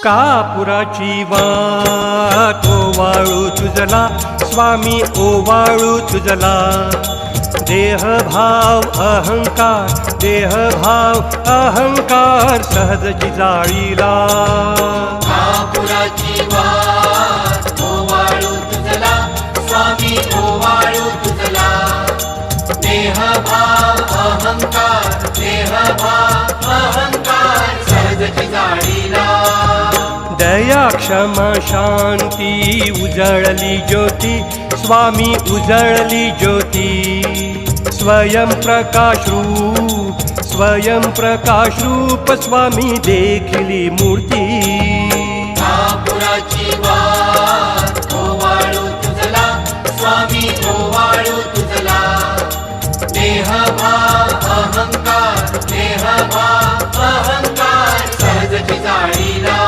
कापुराची वाट ओवाळू तुझला स्वामी ओवाळू तुझला देहभाव अहंकार सहजची जाळीला कापुराची वाट ओवाळू तुझला स्वामी ओवाळू तुझला देहभाव अहंकार सहजची जाळीला दया क्षमा शांती उजळली ज्योती स्वामी उजळली ज्योती स्वयं प्रकाश रूप स्वामी देखिली मूर्ती कापुराची वाट ओवाळू तुझला स्वामी ओवाळू तुझला देहभाव अहंकार सहजची जाळीला